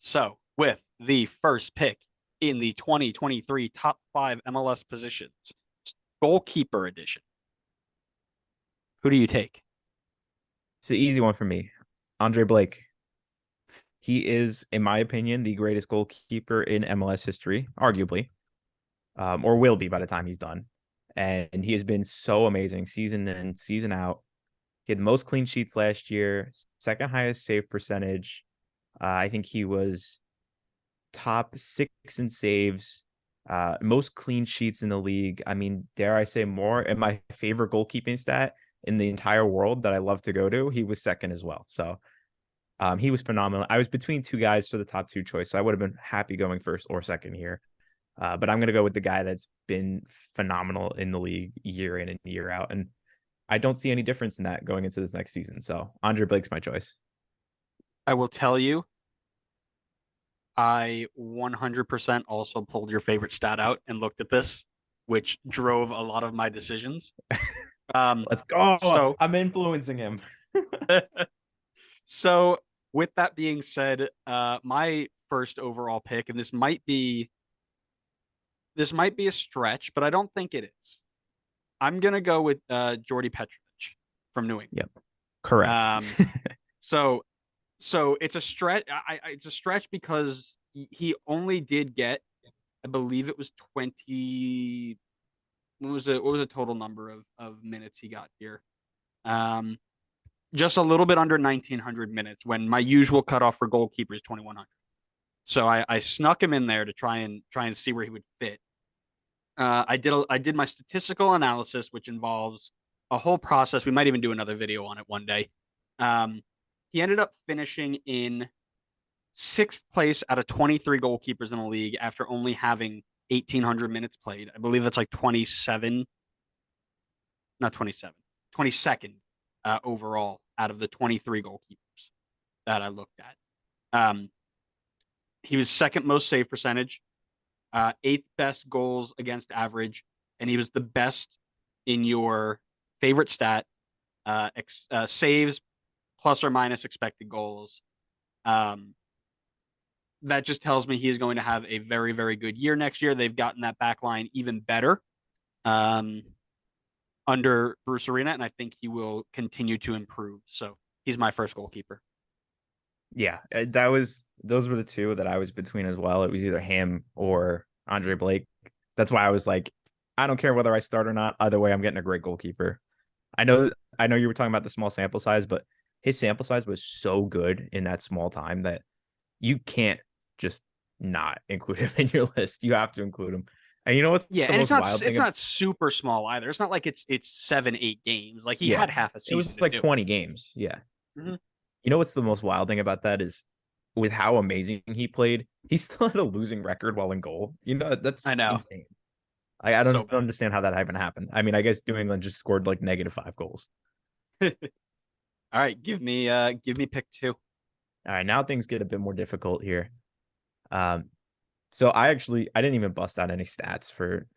So, with the first pick in the 2023 top 5 MLS positions, goalkeeper edition, who do you take? It's an easy one for me. Andre Blake. He is, in my opinion, the greatest goalkeeper in MLS history, arguably, or will be by the time he's done. And he has been so amazing season in, season out. He had the most clean sheets last year, second highest save percentage. I think he was top six in saves, most clean sheets in the league. I mean, dare I say more? And my favorite goalkeeping stat in the entire world that I love to go to, he was second as well. So he was phenomenal. I was between two guys for the top two choice, so I would have been happy going first or second here. But I'm going to go with the guy that's been phenomenal in the league year in and year out. And I don't see any difference in that going into this next season. So Andre Blake's my choice. I will tell you, I 100% also pulled your favorite stat out and looked at this, which drove a lot of my decisions. Um, Let's go. so, I'm influencing him. so with that being said, my first overall pick, and this might be a stretch, but I don't think it is. I'm gonna go with Jordy Petrovic from New England. Yep. Correct. Um, so it's a stretch. It's a stretch because he only did get, I believe it was 20. What was the total number of minutes he got here? Um, just a little bit under 1900 minutes when my usual cutoff for goalkeeper is 2100. So I snuck him in there to try and see where he would fit. I did my statistical analysis, which involves a whole process. We might even do another video on it one day. Um, he ended up finishing in sixth place out of 23 goalkeepers in the league after only having 1800 minutes played. I believe that's like 27, not 27, 22nd overall out of the 23 goalkeepers that I looked at. He was second most save percentage, eighth best goals against average, and he was the best in your favorite stat, saves plus or minus expected goals. Um, that just tells me he is going to have a very, very good year next year. They've gotten that back line even better um, under Bruce Arena, and I think he will continue to improve. So he's my first goalkeeper. Yeah, those were the two that I was between as well. It was either him or Andre Blake. That's why I was like, I don't care whether I start or not. Either way, I'm getting a great goalkeeper. I know you were talking about the small sample size, but his sample size was so good in that small time that you can't just not include him in your list. You have to include him. And you know what's Yeah, the and it's most not wild it's thing? not super small either. It's not like it's 7, 8 games. Like he Yeah, had half a it season was to like do it. 20 games. Yeah. Mhm. You know what's the most wild thing about that is with how amazing he played, he still had a losing record while in goal. You know, that's I know, insane. I so don't bad. understand how that even happened. I mean, I guess New England just scored like -5 goals. All right, give me pick two. All right, now things get a bit more difficult here. Um, so I didn't even bust out any stats for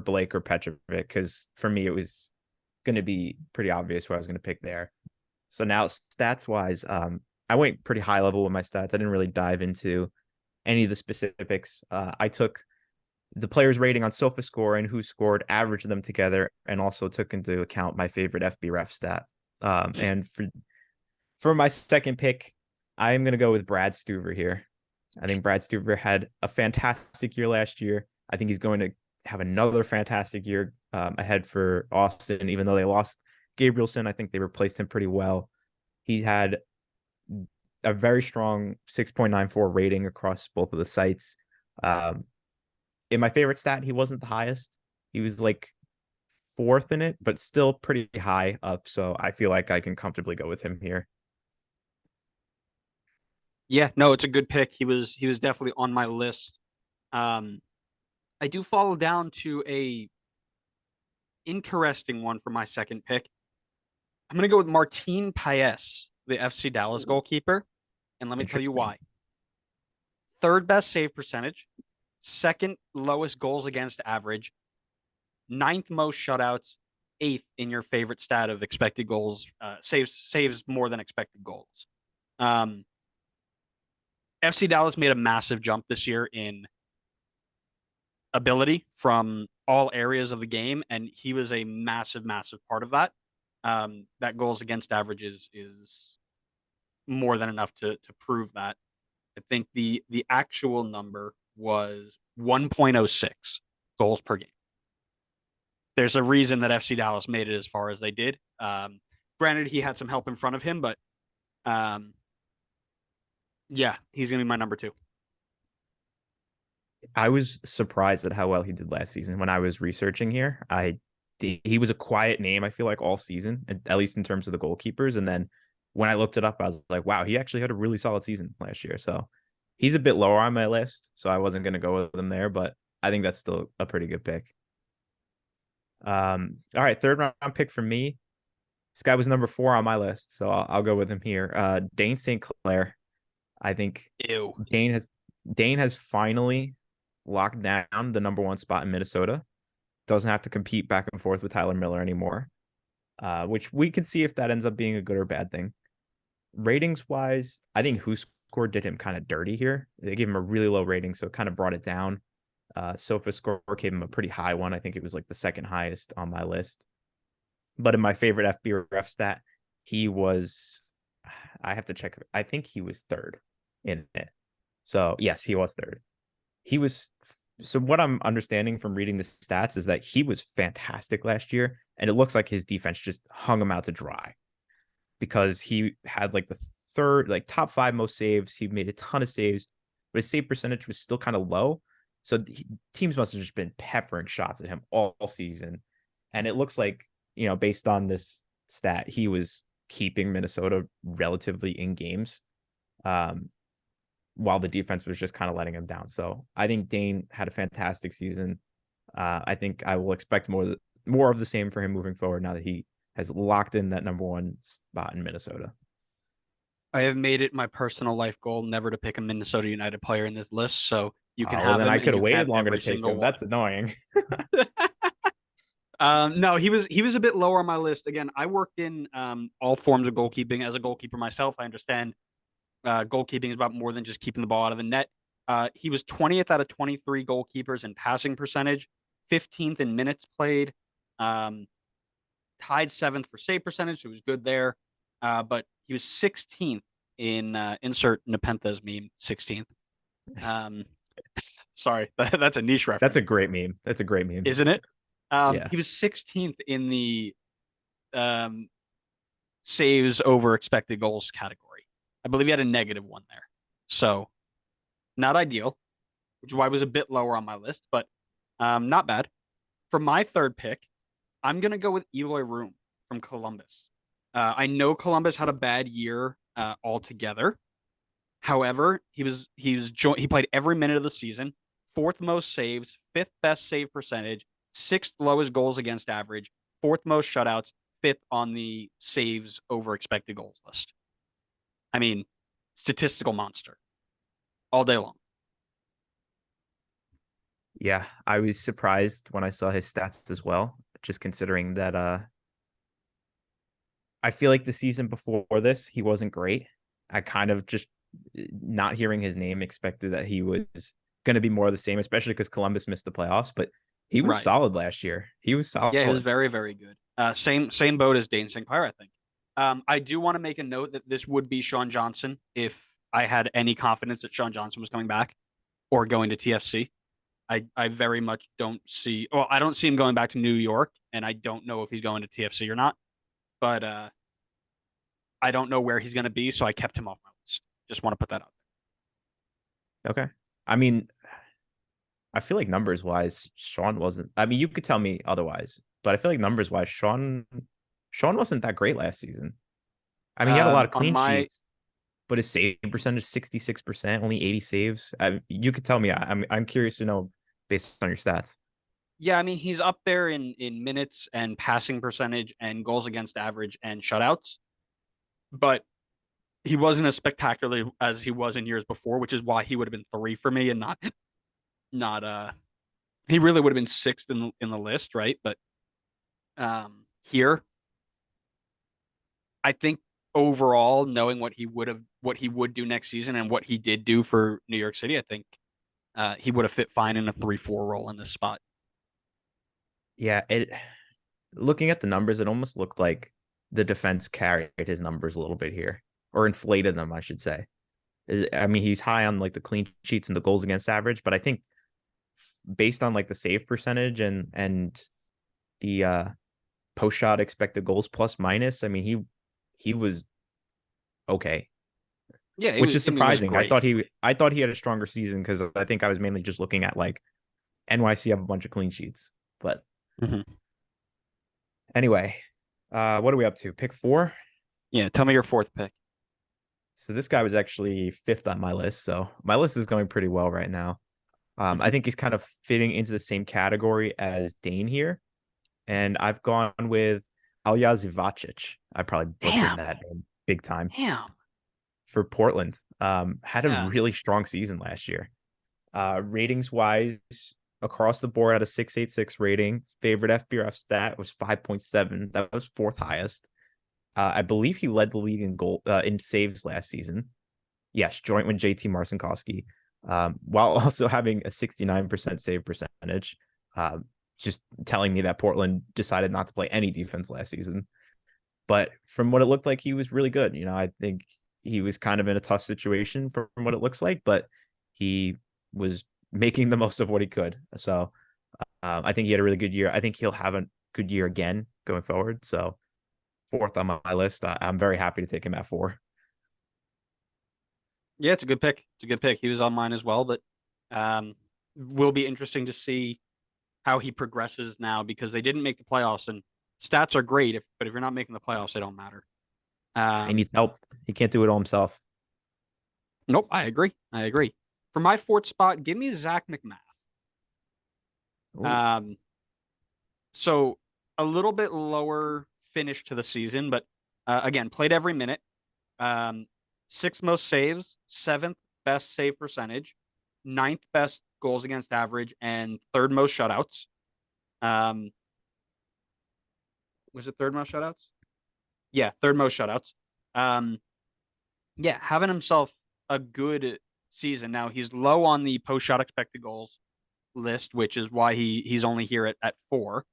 Blake or Petrovic because for me it was going to be pretty obvious who I was going to pick there. So now stats wise, I went pretty high level with my stats. I didn't really dive into any of the specifics. I took the players' rating on SofaScore and who scored, averaged them together, and also took into account my favorite FBref stat. And for my second pick, I am going to go with Brad Stuver here. I think Brad Stuver had a fantastic year last year. I think he's going to have another fantastic year ahead for Austin, even though they lost Gabrielson. I think they replaced him pretty well. He had a very strong 6.94 rating across both of the sites. Um, in my favorite stat, he wasn't the highest. He was like fourth in it, but still pretty high up. So I feel like I can comfortably go with him here. Yeah, no, it's a good pick. He was definitely on my list. Um, I do follow down to a interesting one for my second pick. I'm gonna go with Martin Paes, the FC Dallas Ooh, goalkeeper, and let me tell you interesting. why. Third best save percentage, second lowest goals against average, ninth most shutouts, eighth in your favorite stat of expected goals, saves more than expected goals. Um, FC Dallas made a massive jump this year in ability from all areas of the game, and he was a massive, massive part of that. That goals against average is more than enough to prove that. I think the actual number was 1.06 goals per game. There's a reason that FC Dallas made it as far as they did. Granted, he had some help in front of him, but um, yeah, he's gonna be my number two. I was surprised at how well he did last season when I was researching here. He was a quiet name, I feel like, all season, at least in terms of the goalkeepers. And then when I looked it up, I was like, wow, he actually had a really solid season last year. So he's a bit lower on my list. So I wasn't going to go with him there, but I think that's still a pretty good pick. All right, third round pick for me. This guy was number 4 on my list, so I'll go with him here. Dane St. Clair. I think Ew. Dane has finally locked down the number 1 spot in Minnesota. Doesn't have to compete back and forth with Tyler Miller anymore, which we can see if that ends up being a good or bad thing. Ratings wise, I think Who Scored did him kind of dirty here. They gave him a really low rating, so it kind of brought it down. SofaScore gave him a pretty high one. I think it was like the second highest on my list. But in my favorite FBref stat, he was, I have to check. I think he was third in it. So yes, he was third. He was, so what I'm understanding from reading the stats is that he was fantastic last year. And it looks like his defense just hung him out to dry because he had like the third, like top 5 most saves. He made a ton of saves, but his save percentage was still kind of low. So teams must have just been peppering shots at him all season. And it looks like, based on this stat, he was keeping Minnesota relatively in games, while the defense was just kind of letting him down. So I think Dane had a fantastic season. I think I will expect more of the same for him moving forward now that he has locked in that number 1 spot in Minnesota. I have made it my personal life goal never to pick a Minnesota United player in this list, so you can Well, have then him I and could you have can waited have longer to every take single him. one. That's annoying. No, he was a bit lower on my list. Again, I worked in all forms of goalkeeping as a goalkeeper myself. I understand goalkeeping is about more than just keeping the ball out of the net. He was 20th out of 23 goalkeepers in passing percentage, 15th in minutes played, um, tied 7th for save percentage, so he was good there. But he was 16th in insert Nepentha's meme, 16th. Um, sorry, that's a niche That's reference, a great meme. That's a great meme. isn't it? Yeah. He was 16th in the um, saves over expected goals category. I believe he had a -1 there. So not ideal, which is why it was a bit lower on my list, but not bad. For my third pick, I'm going to go with Eloy Room from Columbus. I know Columbus had a bad year altogether. However, he played every minute of the season, 4th most saves, 5th best save percentage, 6th lowest goals against average, 4th most shutouts, 5th on the saves over expected goals list. I mean, statistical monster all day long. Yeah. I was surprised when I saw his stats as well, just considering that I feel like the season before this, he wasn't great. I kind of just not hearing his name expected that he was going to be more of the same, especially because Columbus missed the playoffs, but he was Right. solid last year. He was Yeah, he was solid. very, very good. Same boat as Dane St. Clair, I think. I do want to make a note that this would be Sean Johnson if I had any confidence that Sean Johnson was coming back or going to TFC. I very much don't see. Well, I don't see him going back to New York, and I don't know if he's going to TFC or not. But I don't know where he's going to be, so I kept him off my list. Just want to put that out Okay. I mean, I feel like numbers wise, Sean wasn't. I mean, you could tell me otherwise, but I feel like numbers wise, Sean wasn't that great last season. I mean, he there. had a lot of On clean my sheets, but his save percentage 66%, only 80 saves. You could tell me. I'm curious to know based on your stats. Yeah, I mean he's up there in minutes and passing percentage and goals against average and shutouts, but he wasn't as spectacular as he was in years before, which is why he would have been 3 for me and not. He really would have been 6th in the list, right? But here, I think overall, knowing what he would have what he would do next season and what he did do for New York City, I think he would have fit fine in a 3-4 role in this spot. Yeah, it looking at the numbers, it almost looked like the defense carried his numbers a little bit here, or inflated them, I should say. I mean, he's high on like the clean sheets and the goals against average, but I think based on like the save percentage and the post shot expected goals plus minus, I mean, he was okay, Yeah, which is he was surprising. great. I thought he had a stronger season because I think I was mainly just looking at like NYC have a bunch of clean sheets. But Mm-hmm. anyway, what are we up to? Pick 4. Yeah, tell me your fourth pick. So this guy was actually 5th on my list. So my list is going pretty well right now. I Mm-hmm. think he's kind of fitting into the same category as Dane here. And I've gone with Alja Zivacic. I probably butchered Damn, that name big time damn. for Portland. Had a Yeah, really strong season last year. Ratings wise, across the board, had a 686 rating. Favorite FBref stat was 5.7. That was 4th highest. I believe he led the league in in saves last season. Yes, joint with JT Marcinkowski, while also having a 69% save percentage. Uh, just telling me that Portland decided not to play any defense last season. But from what it looked like, he was really good. You know, I think he was kind of in a tough situation from what it looks like, but he was making the most of what he could. So I think he had a really good year. I think he'll have a good year again going forward. So 4th on my list. I'm very happy to take him at 4. yeah, it's a good pick. It's a good pick. He was on mine as well, but um, will be interesting to see how he progresses now because they didn't make the playoffs and stats are great, but if you're not making the playoffs, they don't matter. He needs help. He can't do it all himself. Nope, I agree. I agree. For my fourth spot, give me Zach McMath. Ooh, Um, so a little bit lower finish to the season, but again, played every minute. Um, sixth most saves, seventh best save percentage, ninth best goals against average, and third most shutouts. Um, was it third most shutouts? Yeah, third most shutouts. Um, yeah, having himself a good season. Now he's low on the post shot expected goals list, which is why he's only here at 4.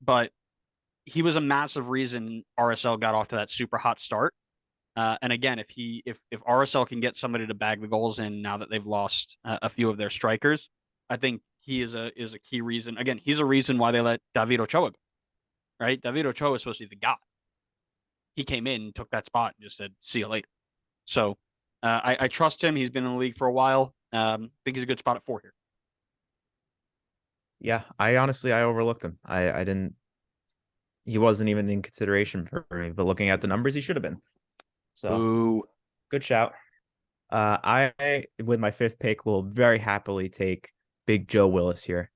But he was a massive reason RSL got off to that super hot start. And again, if RSL can get somebody to bag the goals in now that they've lost a few of their strikers, I think he is a key reason. Again, he's a reason why they let David Ochoa go. Right, David Ochoa is supposed to be the guy. He came in, took that spot, and just said, "See you later." So I trust him. He's been in the league for a while. I think he's a good spot at 4 here. yeah. I overlooked him. I didn't. He wasn't even in consideration for me. But looking at the numbers, he should have been. So Boo. good shout. I with my 5th pick will very happily take Big Joe Willis here.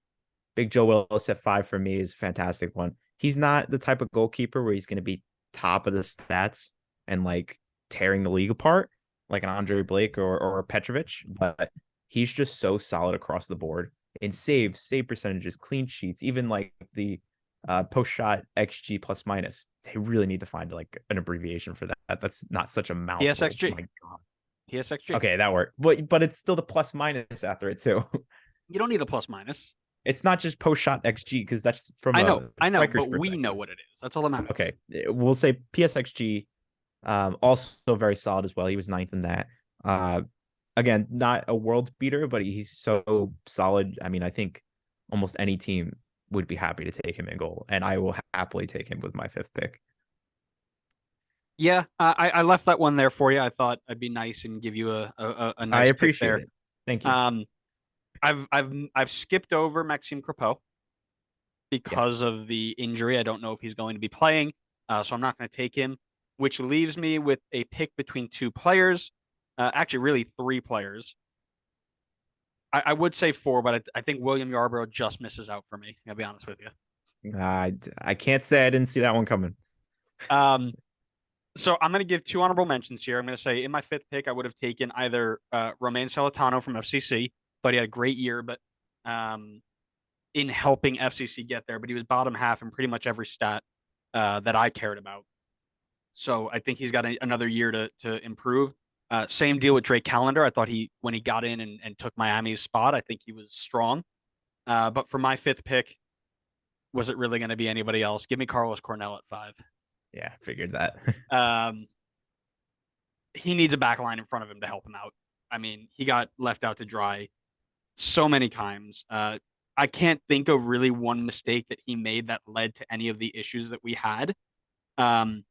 Big Joe Willis at 5 for me is a fantastic one. He's not the type of goalkeeper where he's going to be top of the stats and like tearing the league apart like an Andre Blake or a Petrovic, but he's just so solid across the board in saves, save percentages, clean sheets, even like the post shot XG plus minus. They really need to find like an abbreviation for that. That's not such a mouthful. PSXG. My God. PSXG. Okay, that worked. But it's still the plus minus after it too. You don't need a plus minus. It's not just post shot XG because that's from a I know, striker's but we know perspective. what it is. That's all that matters. Okay, we'll say PSXG. Also very solid as well. He was 9th in that. Uh, again, not a world beater, but he's so solid. I mean, I think almost any team would be happy to take him in goal, and I will happily take him with my 5th pick. Yeah, I left that one there for you. I thought I'd be nice and give you a I nice pick appreciate there. it. Thank you. Um, I've skipped over Maxime Crepeau Yeah, because of the injury. I don't know if he's going to be playing, so I'm not going to take him. Which leaves me with a pick between 2 players. Actually, really 3 players. I would say 4, but I think William Yarbrough just misses out for me. I'll be honest with you. I can't say I didn't see that one coming. Um, so I'm going to give 2 honorable mentions here. I'm going to say in my 5th pick, I would have taken either Romain Celentano from FCC. Thought he had a great year, but um, in helping FCC get there, but he was bottom half in pretty much every stat that I cared about. So I think he's got another year to improve. Same deal with Drake Callender. I thought when he got in and took Miami's spot, I think he was strong. But for my fifth pick, was it really going to be anybody else? Give me Carlos Cornell at 5. Yeah, figured that. Um, he needs a back line in front of him to help him out. I mean, he got left out to dry so many times. I can't think of really one mistake that he made that led to any of the issues that we had. Um,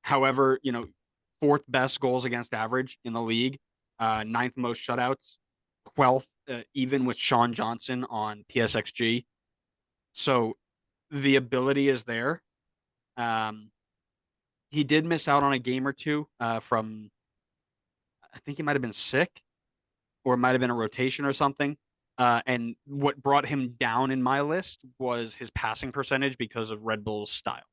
However, fourth best goals against average in the league, ninth most shutouts, 12th, even with Sean Johnson on PSXG. So the ability is there. Um, he did miss out on a game or two from, I think he might have been sick or it might have been a rotation or something. And what brought him down in my list was his passing percentage because of Red Bull's style.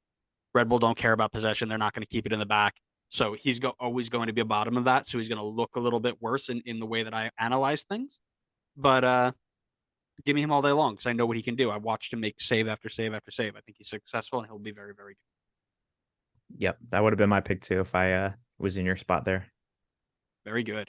Red Bull don't care about possession. They're not going to keep it in the back. So he's always going to be a bottom of that. So he's going to look a little bit worse in the way that I analyze things. But give me him all day long because I know what he can do. I watched him make save after save after save. I think he's successful and he'll be very, very good. Yep, that would have been my pick too if I was in your spot there. Very good.